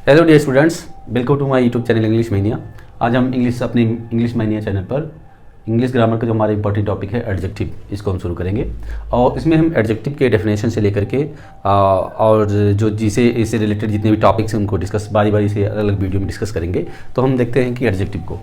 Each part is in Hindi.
Hello dear students, welcome to my YouTube channel English mania. आज हम अपने इंग्लिश मानिया चैनल पर इंग्लिश ग्रामर का जो हमारा इंपॉर्टेंट टॉपिक है एडजेक्टिव, इसको हम शुरू करेंगे। और इसमें हम एडजेक्टिव के डेफिनेशन से लेकर के और जो जिसे इससे रिलेटेड जितने भी टॉपिक्स हैं उनको डिस्कस बारी बारी से अलग अलग वीडियो में डिस्कस करेंगे। तो हम देखते हैं कि एडजेक्टिव को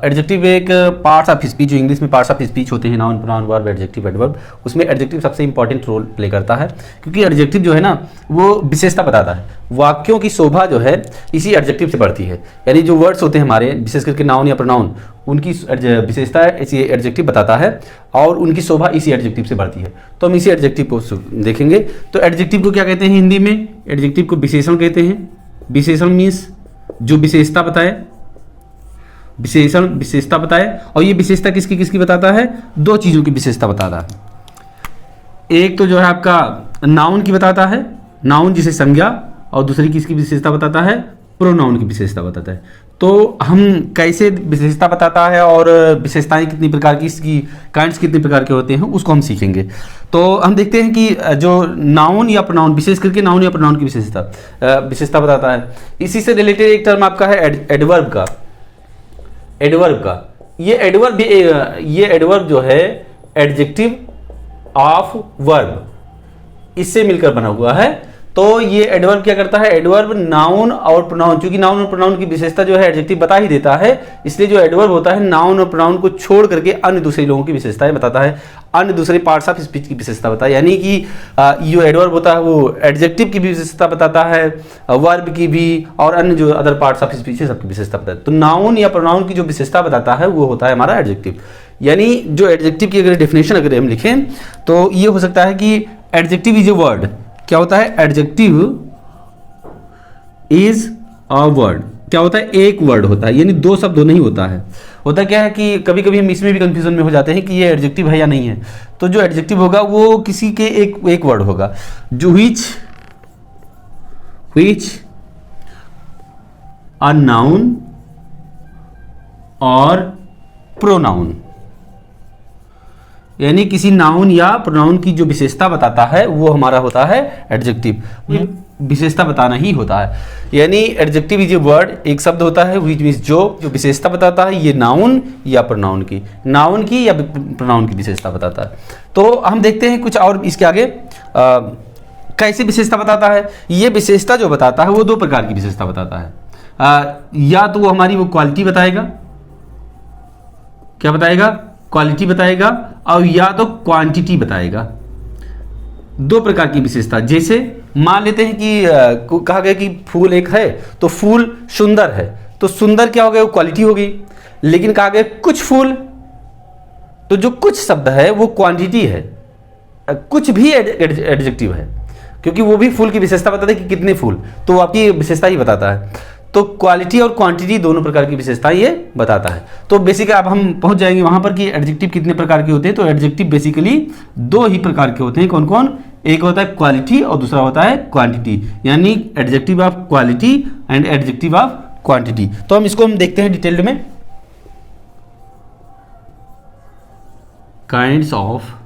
एडजेक्टिव एक पार्ट्स ऑफ स्पीच, जो इंग्लिश में पार्ट्स ऑफ स्पीच होते हैं, noun pronoun verb adjective adverb, उसमें एडजेक्टिव सबसे इंपॉर्टेंट रोल प्ले करता है। क्योंकि एडजेक्टिव जो है ना वो विशेषता बताता है, वाक्यों की शोभा जो है इसी एडजेक्टिव से बढ़ती है। यानी जो वर्ड्स होते हैं हमारे, विशेष करके नाउन या प्रोनाउन, उनकी विशेषता इसी एडजेक्टिव बताता है और उनकी शोभा इसी एडजेक्टिव से बढ़ती है। तो हम इसी एडजेक्टिव को देखेंगे। तो एडजेक्टिव को क्या कहते हैं हिंदी में? एडजेक्टिव को विशेषण कहते हैं। विशेषण मीन्स जो विशेषता बताए, विशेषण विशेषता बताए। और ये विशेषता किसकी किसकी बताता है? दो चीज़ों की विशेषता बताता है। एक तो जो है आपका नाउन की बताता है, नाउन जिसे संज्ञा, और दूसरी किसकी विशेषता बताता है? प्रोनाउन की विशेषता बताता है। तो हम कैसे विशेषता बताता है और विशेषताएं कितनी प्रकार की, इसकी काइंड्स कितने प्रकार के होते हैं, उसको हम सीखेंगे। तो हम देखते हैं कि जो नाउन या प्रोनाउन, विशेष करके नाउन या प्रोनाउन की विशेषता बताता है। इसी से रिलेटेड एक टर्म आपका है एडवर्ब का। एडवर्ब का ये एडवर्ब जो है एडजेक्टिव ऑफ वर्ब, इससे मिलकर बना हुआ है। तो ये एडवर्ब क्या करता है? एडवर्ब नाउन और प्रोनाउन, क्योंकि नाउन और प्रोनाउन की विशेषता जो है एडजेक्टिव बता ही देता है, इसलिए जो एडवर्ब होता है नाउन और प्रोनाउन को छोड़ करके अन्य दूसरे लोगों की विशेषताएं बताता है, अन्य दूसरे पार्ट्स ऑफ स्पीच की विशेषता बताता है। यानी कि जो एडवर्ब होता है वो एडजेक्टिव की भी विशेषता बताता है, वर्ब की भी, और अन्य जो अदर पार्ट्स ऑफ स्पीच है सबकी विशेषता बताता है। तो नाउन या प्रोनाउन की जो विशेषता बताता है वो होता है हमारा एडजेक्टिव। यानी जो एडजेक्टिव की अगर डेफिनेशन अगर हम लिखें तो ये हो सकता है कि एडजेक्टिव इज ए वर्ड। क्या होता है? Adjective is a word. क्या होता है? एक वर्ड होता है, यानी दो शब्द नहीं होता है। होता क्या है कि कभी कभी हम इसमें भी कंफ्यूजन में हो जाते हैं कि ये एडजेक्टिव है या नहीं है। तो जो एडजेक्टिव होगा वो किसी के एक वर्ड होगा, जो which अ नाउन और प्रोनाउन, यानी किसी नाउन या प्रोनाउन की जो विशेषता बताता है वो हमारा होता है एडजेक्टिव। ये विशेषता बताना ही होता है। यानी एडजेक्टिव इज ए वर्ड, एक शब्द होता है व्हिच मींस जो विशेषता बताता है, ये नाउन या प्रोनाउन की या प्रोनाउन की विशेषता बताता है। तो हम देखते हैं कुछ और इसके आगे कैसे विशेषता बताता है। ये विशेषता जो बताता है वो दो प्रकार की विशेषता बताता है। या तो वो हमारी वो क्वालिटी बताएगा, क्या बताएगा? क्वालिटी बताएगा, और या तो क्वांटिटी बताएगा। दो प्रकार की विशेषता। जैसे मान लेते हैं कि कहा गया कि फूल एक है, तो फूल सुंदर है, तो सुंदर क्या हो गया? वो क्वालिटी हो गई। लेकिन कहा गया कुछ फूल, तो जो कुछ शब्द है वो क्वांटिटी है, कुछ भी एडजेक्टिव है, क्योंकि वो भी फूल की विशेषता बताता है कि कितने फूल, तो आपकी विशेषता ही बताता है। तो क्वालिटी और क्वांटिटी दोनों प्रकार की विशेषताएं ये बताता है। तो बेसिकली अब हम पहुंच जाएंगे वहां पर कि एडजेक्टिव कितने प्रकार के होते हैं। तो एडजेक्टिव बेसिकली दो ही प्रकार के होते हैं। कौन कौन? एक होता है क्वालिटी और दूसरा होता है क्वांटिटी, यानी adjective of quality and adjective of quantity. तो हम देखते हैं डिटेल्ड में। काइंड्स ऑफ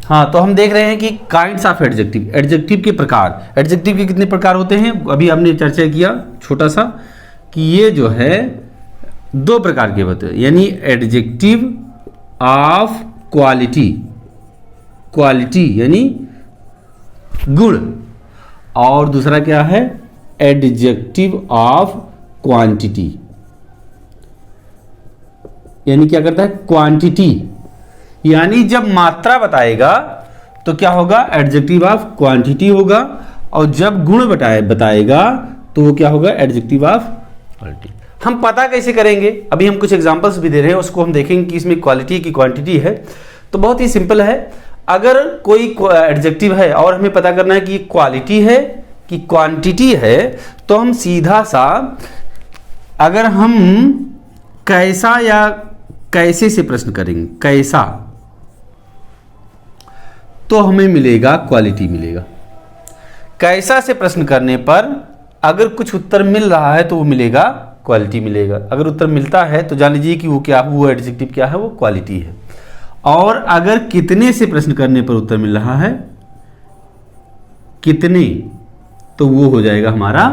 हाँ, तो हम देख रहे हैं कि काइंड्स ऑफ एडजेक्टिव, एडजेक्टिव के प्रकार। एडजेक्टिव के कितने प्रकार होते हैं? अभी हमने चर्चा किया छोटा सा कि ये जो है दो प्रकार के होते हैं। यानी एडजेक्टिव ऑफ क्वालिटी, क्वालिटी यानी गुण, और दूसरा क्या है? एडजेक्टिव ऑफ क्वांटिटी, यानी क्या करता है? क्वांटिटी, यानी जब मात्रा बताएगा तो क्या होगा? एडजेक्टिव ऑफ क्वांटिटी होगा, और जब गुण बताएगा तो वो क्या होगा? Adjective of quality. हम पता कैसे करेंगे? अभी हम कुछ एग्जांपल्स भी दे रहे हैं, उसको हम देखेंगे कि इसमें क्वालिटी की क्वांटिटी है। तो बहुत ही सिंपल है। अगर कोई एडजेक्टिव है और हमें पता करना है कि क्वालिटी है कि क्वांटिटी है, तो हम सीधा सा, अगर हम कैसा या कैसे से प्रश्न करेंगे, कैसा, तो हमें मिलेगा क्वालिटी मिलेगा। कैसा से प्रश्न करने पर अगर कुछ उत्तर मिल रहा है तो वो मिलेगा क्वालिटी मिलेगा। अगर उत्तर मिलता है तो जान लीजिए कि वो एडजेक्टिव क्या है, वो क्वालिटी है। और अगर कितने से प्रश्न करने पर उत्तर मिल रहा है, कितने, तो वो हो जाएगा हमारा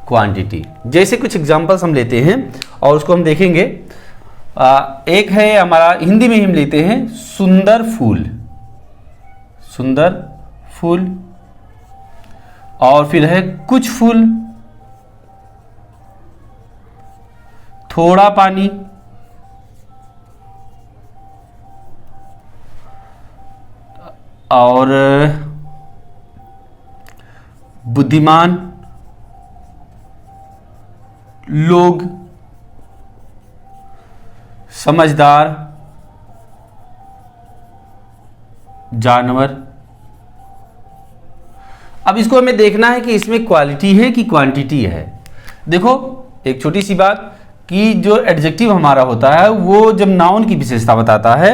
क्वांटिटी। जैसे कुछ एग्जांपल्स हम लेते हैं और उसको हम देखेंगे। एक है हमारा, हिंदी में हम लेते हैं सुंदर फूल, सुंदर फूल, और फिर है कुछ फूल, थोड़ा पानी, और बुद्धिमान लोग, समझदार जानवर। अब इसको हमें देखना है कि इसमें क्वालिटी है कि क्वांटिटी है। देखो एक छोटी सी बात कि जो एडजेक्टिव हमारा होता है वो जब नाउन की विशेषता बताता है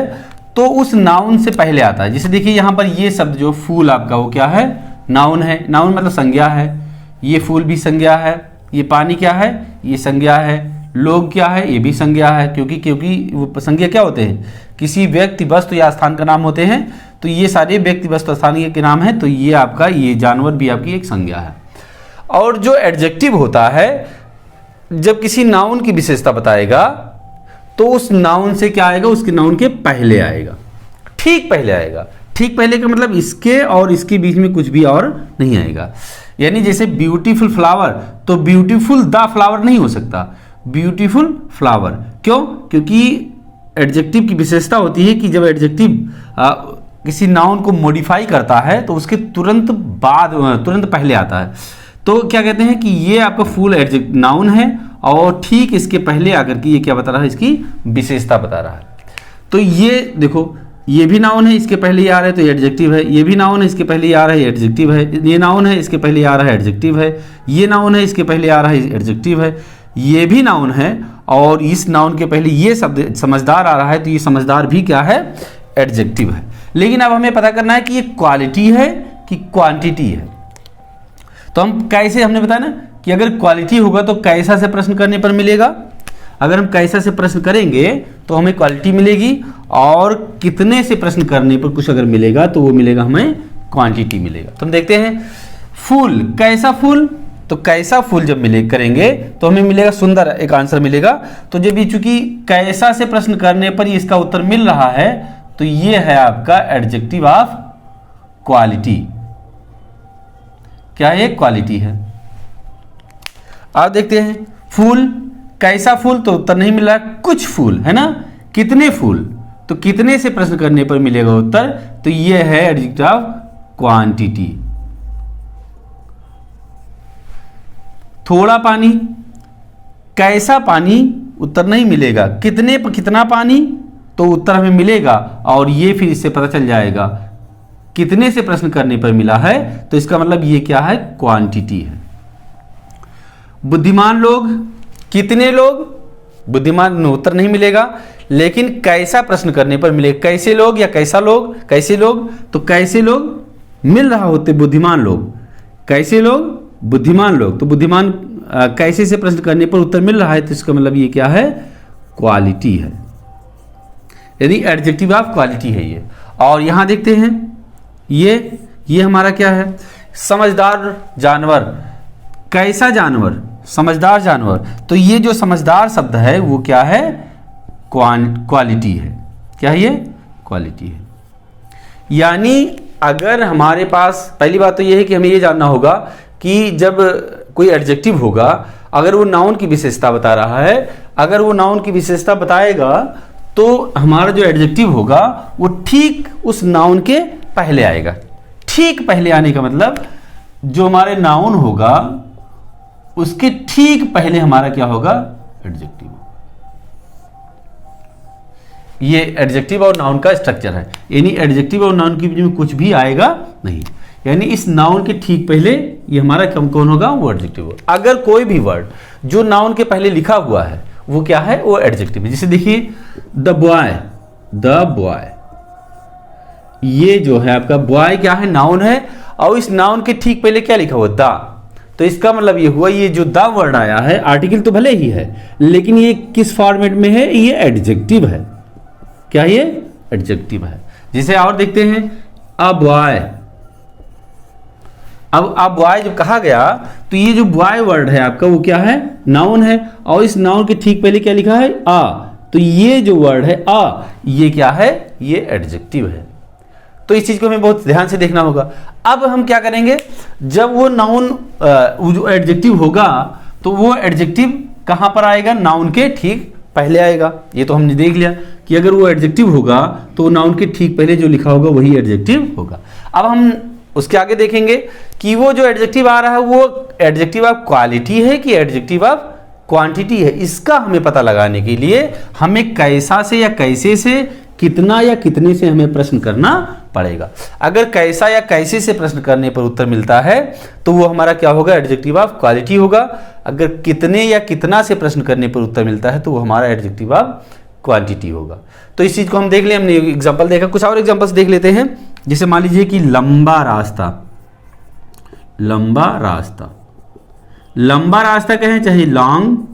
तो उस नाउन से पहले आता है। जैसे देखिए यहाँ पर ये शब्द जो फूल आपका वो क्या है, नाउन है। नाउन मतलब संज्ञा है, ये फूल भी संज्ञा है, ये पानी क्या है, ये संज्ञा है, लोग क्या है, ये भी संज्ञा है। क्योंकि वो संज्ञा क्या होते हैं, किसी व्यक्ति वस्तु या स्थान का नाम होते हैं। तो ये सारे व्यक्ति वस्तु स्थान के नाम है, तो ये आपका ये जानवर भी आपकी एक संज्ञा है। और जो एडजेक्टिव होता है जब किसी नाउन की विशेषता बताएगा तो उस नाउन से क्या आएगा, उसके नाउन के पहले आएगा, ठीक पहले आएगा। ठीक पहले का मतलब इसके और इसके बीच में कुछ भी और नहीं आएगा। यानी जैसे ब्यूटीफुल फ्लावर, तो ब्यूटीफुल द फ्लावर नहीं हो सकता, ब्यूटीफुल फ्लावर। क्यों? क्योंकि एडजेक्टिव की विशेषता होती है कि जब एडजेक्टिव किसी नाउन को मॉडिफाई करता है तो उसके तुरंत पहले आता है। तो क्या कहते हैं कि ये आपका फुल एडजेक्टिव नाउन है और ठीक इसके पहले आकर के ये क्या बता रहा है, इसकी विशेषता बता रहा है। तो ये देखो, ये भी नाउन है, इसके पहले ये आ रहा है तो ये एडजेक्टिव है। ये भी नाउन है, इसके पहले ये आ रहा है, ये एडजेक्टिव है। ये नाउन है, इसके पहले आ रहा है, एडजेक्टिव है। ये नाउन है, इसके पहले आ रहा है, एडजेक्टिव है। ये भी नाउन है और इस नाउन के पहले ये शब्द समझदार आ रहा है, तो ये समझदार भी क्या है, एडजेक्टिव है। लेकिन अब हमें पता करना है कि ये क्वालिटी है कि क्वांटिटी है। तो हम कैसे, हमने बताया ना कि अगर क्वालिटी होगा तो कैसा से प्रश्न करने पर मिलेगा। अगर हम कैसा से प्रश्न करेंगे तो हमें क्वालिटी मिलेगी, और कितने से प्रश्न करने पर कुछ अगर मिलेगा तो वो मिलेगा हमें क्वांटिटी मिलेगा। तो हम देखते हैं फूल, कैसा फूल, तो कैसा फूल जब करेंगे तो हमें मिलेगा सुंदर, एक आंसर मिलेगा। तो जब ये चूंकि कैसा से प्रश्न करने पर इसका उत्तर मिल रहा है तो ये है आपका एडजेक्टिव ऑफ क्वालिटी। क्या है, क्वालिटी है। आप देखते हैं फूल, कैसा फूल, तो उत्तर नहीं मिल रहा। कुछ फूल है ना, कितने फूल, तो कितने से प्रश्न करने पर मिलेगा उत्तर, तो ये है एडजेक्टिव ऑफ क्वांटिटी। थोड़ा पानी, कैसा पानी, उत्तर नहीं मिलेगा। कितना पानी, तो उत्तर हमें मिलेगा, और ये फिर इससे पता चल जाएगा कितने से प्रश्न करने पर मिला है, तो इसका मतलब ये क्या है, क्वांटिटी है। बुद्धिमान लोग, कितने लोग, बुद्धिमान उत्तर नहीं मिलेगा, लेकिन कैसा प्रश्न करने पर मिलेगा। कैसे लोग या कैसा लोग, कैसे लोग, तो कैसे लोग मिल रहा होते बुद्धिमान लोग, कैसे लोग, बुद्धिमान लोग। तो बुद्धिमान कैसे से प्रश्न करने पर उत्तर मिल रहा है, तो इसका मतलब ये क्या है, क्वालिटी है। यदि एडजेक्टिव ऑफ क्वालिटी है ये। और यहां देखते हैं ये हमारा क्या है, समझदार जानवर, कैसा जानवर, समझदार जानवर। तो ये जो समझदार शब्द है वो क्या है, क्वालिटी है। क्या है ये, क्वालिटी है। यानी अगर हमारे पास, पहली बात तो ये है कि हमें ये जानना होगा कि जब कोई एडजेक्टिव होगा, अगर वो नाउन की विशेषता बता रहा है, अगर वो नाउन की विशेषता बताएगा तो हमारा जो एडजेक्टिव होगा वो ठीक उस नाउन के पहले आएगा। ठीक पहले आने का मतलब जो हमारे नाउन होगा उसके ठीक पहले हमारा क्या होगा, एडजेक्टिव। ये एडजेक्टिव और नाउन का स्ट्रक्चर है। यानी एडजेक्टिव और नाउन के बीच में कुछ भी आएगा नहीं, यानी इस नाउन के ठीक पहले ये हमारा कौन होगा, वो एडजेक्टिव होगा। अगर कोई भी वर्ड जो नाउन के पहले लिखा हुआ है वो क्या है, वो एडजेक्टिव है। जैसे देखिए द बॉय, द बॉय, ये जो है आपका बॉय क्या है, नाउन है, और इस नाउन के ठीक पहले क्या लिखा हुआ, द, तो इसका मतलब ये हुआ, ये जो द वर्ड आया है आर्टिकल तो भले ही है, लेकिन ये किस फॉर्मेट में है, ये एडजेक्टिव है। क्या ये एडजेक्टिव है। जिसे और देखते हैं, अ बॉय। अब अ बॉय जब कहा गया तो ये जो बॉय वर्ड है आपका वो क्या है, नाउन है, और इस नाउन के ठीक पहले क्या लिखा है, आ। तो ये जो वर्ड है आ, ये क्या है, ये एडजेक्टिव है। तो इस चीज को हमें बहुत ध्यान से देखना होगा। अब हम क्या करेंगे, जब वो नाउन जो एडजेक्टिव होगा तो वो एडजेक्टिव कहां पर आएगा, नाउन के ठीक पहले आएगा। ये तो हमने देख लिया कि अगर वो एडजेक्टिव होगा तो नाउन के ठीक पहले जो लिखा होगा वही एडजेक्टिव होगा। अब हम उसके आगे देखेंगे कि वो जो एडजेक्टिव आ रहा है वो एडजेक्टिव ऑफ क्वालिटी है कि एडजेक्टिव ऑफ क्वांटिटी है। इसका हमें पता लगाने के लिए हमें कैसा से या कैसे से, कितना या कितने से हमें प्रश्न करना पड़ेगा। अगर कैसा या कैसे से प्रश्न करने पर उत्तर मिलता है तो वो हमारा क्या होगा, एडजेक्टिव ऑफ क्वालिटी होगा। अगर कितने या कितना से प्रश्न करने पर उत्तर मिलता है तो वो हमारा एडजेक्टिव ऑफ क्वांटिटी होगा। तो इस चीज को हम देख लें, हमने एग्जांपल देखा, कुछ और एग्जांपल्स देख लेते हैं। जैसे मान लीजिए कि लंबा रास्ता, लंबा रास्ता, लंबा रास्ता कहें चाहे लॉन्ग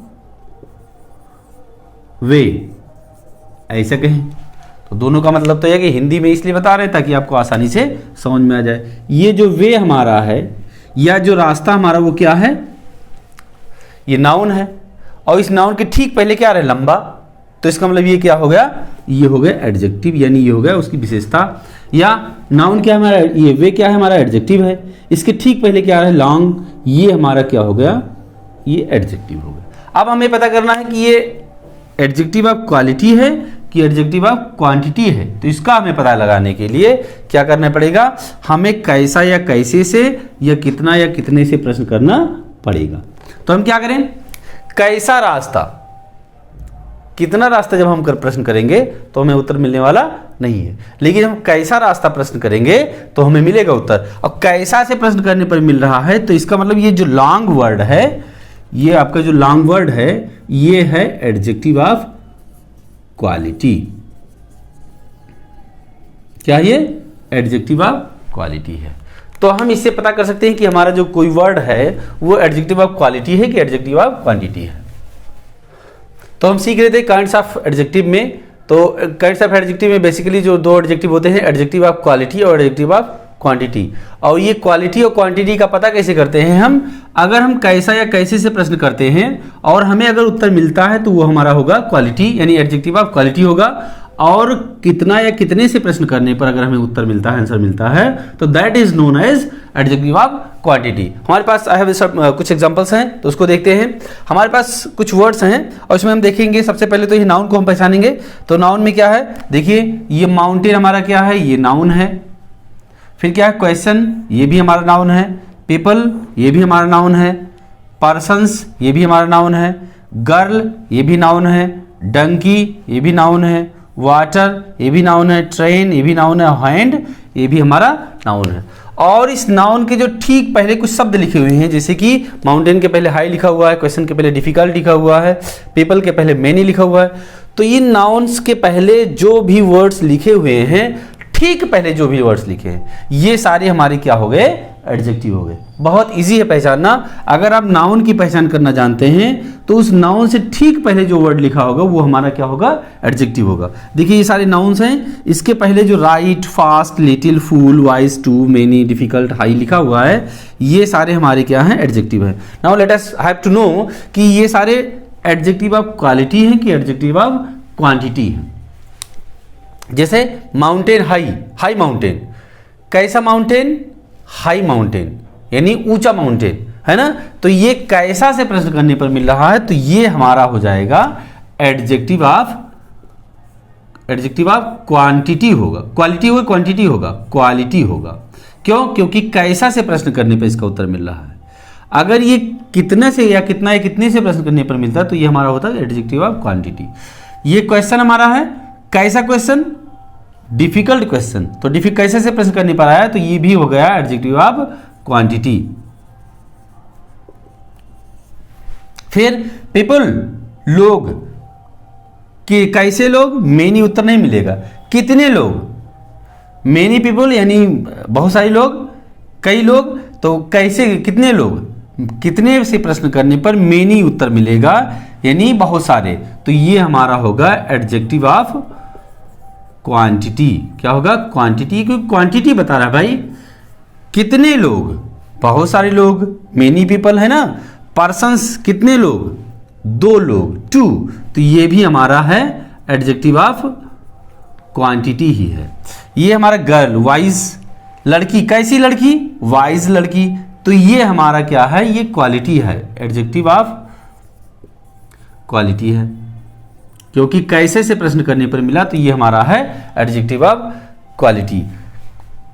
वे ऐसा कहें, तो दोनों का मतलब तो यह कि हिंदी में इसलिए बता रहे हैं ताकि आपको आसानी से समझ में आ जाए। ये जो वे हमारा है या जो रास्ता हमारा वो क्या है, ये नाउन है, और इस नाउन के ठीक पहले क्या आ रहा है, लंबा। तो इसका मतलब ये क्या हो गया, ये हो गया एडजेक्टिव, यानी ये हो गया उसकी विशेषता। या नाउन क्या हमारा, ये वे क्या है हमारा एडजेक्टिव है, इसके ठीक पहले क्या आ रहा है, लॉन्ग, ये हमारा क्या हो गया, ये एडजेक्टिव हो गया। अब हमें पता करना है कि ये एडजेक्टिव ऑफ क्वालिटी है कि एडजेक्टिव ऑफ क्वांटिटी है। तो इसका हमें पता लगाने के लिए क्या करना पड़ेगा, हमें कैसा या कैसे से या कितना या कितने से प्रश्न करना पड़ेगा। तो हम क्या करें, कैसा रास्ता, कितना रास्ता जब हम प्रश्न करेंगे तो हमें उत्तर मिलने वाला नहीं है, लेकिन हम कैसा रास्ता प्रश्न करेंगे तो हमें मिलेगा उत्तर। और कैसा से प्रश्न करने पर मिल रहा है तो इसका मतलब ये जो लॉन्ग वर्ड है, ये आपका जो लॉन्ग वर्ड है ये है एडजेक्टिव ऑफ क्वालिटी। क्या ये एडजेक्टिव ऑफ क्वालिटी है। तो हम इससे पता कर सकते हैं कि हमारा जो कोई वर्ड है वो एडजेक्टिव ऑफ क्वालिटी है कि एडजेक्टिव ऑफ क्वांटिटी है। तो हम सीख रहे थे काइंड्स ऑफ एडजेक्टिव में। तो काइंड्स ऑफ एडजेक्टिव में बेसिकली जो दो एडजेक्टिव होते हैं, एडजेक्टिव ऑफ क्वालिटी और एडजेक्टिव ऑफ क्वांटिटी। और ये क्वालिटी और क्वांटिटी का पता कैसे करते हैं हम, अगर हम कैसा या कैसे से प्रश्न करते हैं और हमें अगर उत्तर मिलता है तो वो हमारा होगा क्वालिटी, यानी एडजेक्टिव ऑफ क्वालिटी होगा। और कितना या कितने से प्रश्न करने पर अगर हमें उत्तर मिलता है, आंसर मिलता है, तो that is known as adjective of quantity. हमारे पास आई हैव कुछ एग्जांपल्स हैं तो उसको देखते हैं। हमारे पास कुछ वर्ड्स हैं और इसमें हम देखेंगे, सबसे पहले तो ये नाउन को हम पहचानेंगे। तो नाउन में क्या है, देखिए ये माउंटेन हमारा क्या है, ये नाउन है। फिर क्या है, क्वेश्चन, ये भी हमारा नाउन है। पीपल, ये भी हमारा नाउन है। पर्सन्स, ये भी हमारा नाउन है। गर्ल, ये भी नाउन है। डंकी, ये भी नाउन है। वाटर, ये भी नाउन है। ट्रेन, ये भी नाउन है। हैंड, ये भी हमारा नाउन है। और इस नाउन के जो ठीक पहले कुछ शब्द लिखे हुए हैं, जैसे कि माउंटेन के पहले हाई लिखा हुआ है, क्वेश्चन के पहले डिफिकल्ट लिखा हुआ है, पीपल के पहले मेनी लिखा हुआ है। तो इन नाउन्स के पहले जो भी वर्ड्स लिखे हुए हैं, ठीक पहले जो भी वर्ड्स लिखे हैं, ये सारे हमारे क्या हो गए, एडजेक्टिव हो गए। बहुत इजी है पहचानना। अगर आप नाउन की पहचान करना जानते हैं तो उस नाउन से ठीक पहले जो वर्ड लिखा होगा वो हमारा क्या होगा, एडजेक्टिव होगा। देखिए ये सारे नाउन्स हैं, इसके पहले जो right, fast, little, fool, wise, too, many, difficult, high लिखा हुआ है, ये सारे हमारे क्या हैं, एडजेक्टिव है। Now let us have to know कि ये सारे एडजेक्टिव ऑफ क्वालिटी हैं कि एडजेक्टिव ऑफ क्वांटिटी है। जैसे माउंटेन, हाई, हाई माउंटेन। कैसा माउंटेन, हाई माउंटेन, यानी ऊंचा माउंटेन, है ना। तो ये कैसा से प्रश्न करने पर मिल रहा है तो ये हमारा हो जाएगा एडजेक्टिव ऑफ क्वांटिटी होगा। क्वालिटी होगा, क्वांटिटी होगा, क्वालिटी होगा। क्यों, क्योंकि कैसा से प्रश्न करने पर इसका उत्तर मिल रहा है। अगर ये कितने से या कितना या कितने से प्रश्न करने पर मिलता है तो ये हमारा होता है एडजेक्टिव ऑफ क्वांटिटी। ये क्वेश्चन हमारा है, कैसा क्वेश्चन, डिफिकल्ट क्वेश्चन, तो कैसे से प्रश्न करने पर आया तो ये भी हो गया एडजेक्टिव ऑफ क्वांटिटी। फिर पीपल, लोग, कि कैसे लोग, मेनी उत्तर नहीं मिलेगा। कितने लोग, मेनी पीपल यानी बहुत सारे लोग, कई लोग, तो कैसे कितने लोग, कितने से प्रश्न करने पर मेनी उत्तर मिलेगा, यानी बहुत सारे। तो ये हमारा होगा एडजेक्टिव ऑफ क्वांटिटी। क्या होगा? क्वांटिटी, क्योंकि क्वांटिटी बता रहा है भाई कितने लोग, बहुत सारे लोग, मेनी पीपल है ना। पर्सन्स कितने लोग, 2 लोग, 2। तो ये भी हमारा है एडजेक्टिव ऑफ क्वांटिटी ही है। ये हमारा गर्ल, वाइज लड़की, कैसी लड़की? वाइज लड़की। तो ये हमारा क्या है? ये क्वालिटी है, एडजेक्टिव ऑफ क्वालिटी है, क्योंकि कैसे से प्रश्न करने पर मिला, तो ये हमारा है एडजेक्टिव ऑफ क्वालिटी।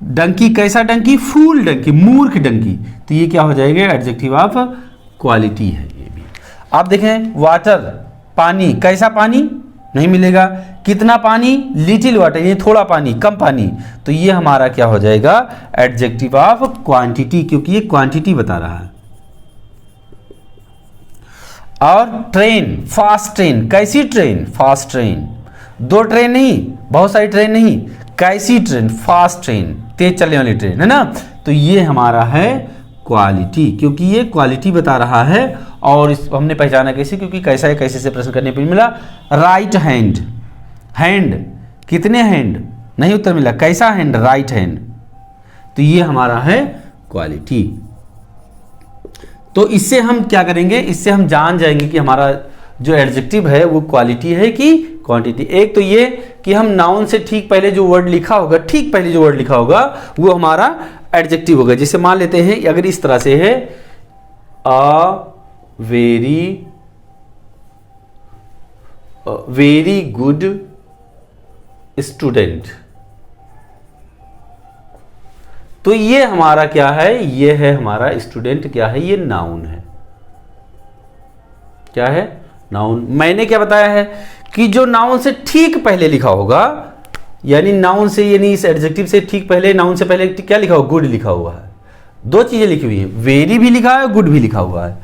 डंकी, कैसा डंकी? फूल डंकी, मूर्ख डंकी। तो ये क्या हो जाएगा? एडजेक्टिव ऑफ क्वालिटी है ये भी। आप देखें वाटर, पानी, कैसा पानी? नहीं मिलेगा। कितना पानी? लिटिल वाटर, ये थोड़ा पानी, कम पानी। तो ये हमारा क्या हो जाएगा? एडजेक्टिव ऑफ क्वांटिटी, क्योंकि ये क्वांटिटी बता रहा है। और ट्रेन, फास्ट ट्रेन, कैसी ट्रेन? फास्ट ट्रेन, 2 ट्रेन नहीं, बहुत सारी ट्रेन नहीं, कैसी ट्रेन? फास्ट ट्रेन, तेज चलने वाली ट्रेन, है ना। तो ये हमारा है क्वालिटी, क्योंकि ये क्वालिटी बता रहा है। और इस हमने पहचाना कैसे? क्योंकि कैसा है, कैसे से प्रश्न करने पर मिला। राइट हैंड, हैंड, कितने हैंड? नहीं उत्तर मिला। कैसा हैंड? Right hand. तो ये हमारा है क्वालिटी। तो इससे हम क्या करेंगे? इससे हम जान जाएंगे कि हमारा जो एडजेक्टिव है वो क्वालिटी है कि क्वांटिटी। एक तो ये कि हम नाउन से ठीक पहले जो वर्ड लिखा होगा, ठीक पहले जो वर्ड लिखा होगा वो हमारा एडजेक्टिव होगा। जैसे मान लेते हैं अगर इस तरह से है, अ वेरी गुड स्टूडेंट, तो ये हमारा क्या है? ये है हमारा स्टूडेंट, क्या है? ये नाउन है। क्या है? नाउन। मैंने क्या बताया है कि जो नाउन से ठीक पहले लिखा होगा, यानी नाउन से, यानी इस एडजेक्टिव से ठीक पहले, नाउन से पहले क्या लिखा हुआ? गुड लिखा हुआ है। 2 चीजें लिखी हुई है, वेरी भी लिखा है, गुड भी लिखा हुआ है।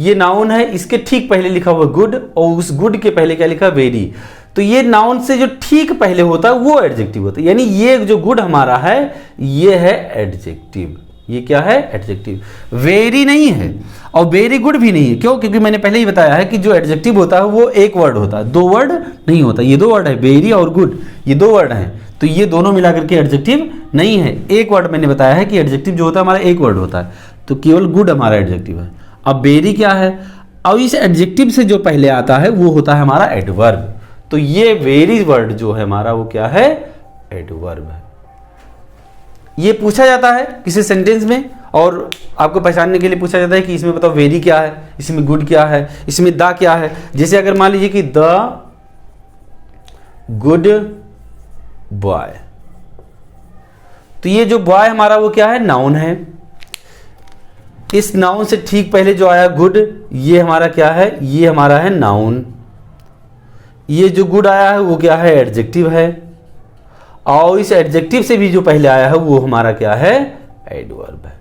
ये नाउन है, इसके ठीक पहले लिखा हुआ गुड, और उस गुड के पहले क्या लिखा? वेरी। तो ये नाउन से जो ठीक पहले होता है वो एडजेक्टिव होता है, यानी ये जो गुड हमारा है ये है एडजेक्टिव। ये क्या है? एडजेक्टिव। वेरी नहीं है और वेरी गुड भी नहीं है। क्यों? क्योंकि मैंने पहले ही बताया है कि जो एडजेक्टिव होता है वो एक वर्ड होता है, 2 वर्ड नहीं होता। ये 2 वर्ड है, वेरी और गुड, ये 2 वर्ड हैं। तो ये दोनों मिलाकर के एडजेक्टिव नहीं है। एक वर्ड मैंने बताया है कि एडजेक्टिव जो होता है हमारा एक वर्ड होता है, तो केवल गुड हमारा एडजेक्टिव है। अब वेरी क्या है? अब इस एडजेक्टिव से जो पहले आता है वो होता है हमारा एडवर्ब। तो ये वेरी वर्ड जो है हमारा वो क्या है? एडवर्ब है। ये पूछा जाता है किसी सेंटेंस में, और आपको पहचानने के लिए पूछा जाता है कि इसमें बताओ वेरी क्या है, इसमें गुड क्या है, इसमें द क्या है। जैसे अगर मान लीजिए कि द गुड बॉय, तो ये जो बॉय हमारा वो क्या है? नाउन है। इस नाउन से ठीक पहले जो आया गुड, ये हमारा क्या है? ये हमारा है नाउन। ये जो गुड आया है वो क्या है? एडजेक्टिव है। और इस एडजेक्टिव से भी जो पहले आया है वो हमारा क्या है? एडवर्ब है।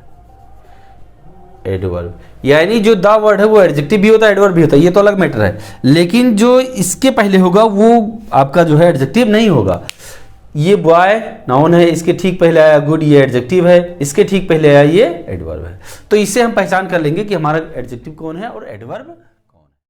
एडवर्ब, यानी जो द वर्ड है वो एडजेक्टिव भी होता है, एडवर्ब भी होता है, ये तो अलग मैटर है। लेकिन जो इसके पहले होगा वो आपका जो है एडजेक्टिव नहीं होगा। ये बॉय नाउन है, इसके ठीक पहले आया गुड, ये एडजेक्टिव है, इसके ठीक पहले आया ये एडवर्ब है। तो इससे हम पहचान कर लेंगे कि हमारा एडजेक्टिव कौन है और एडवर्ब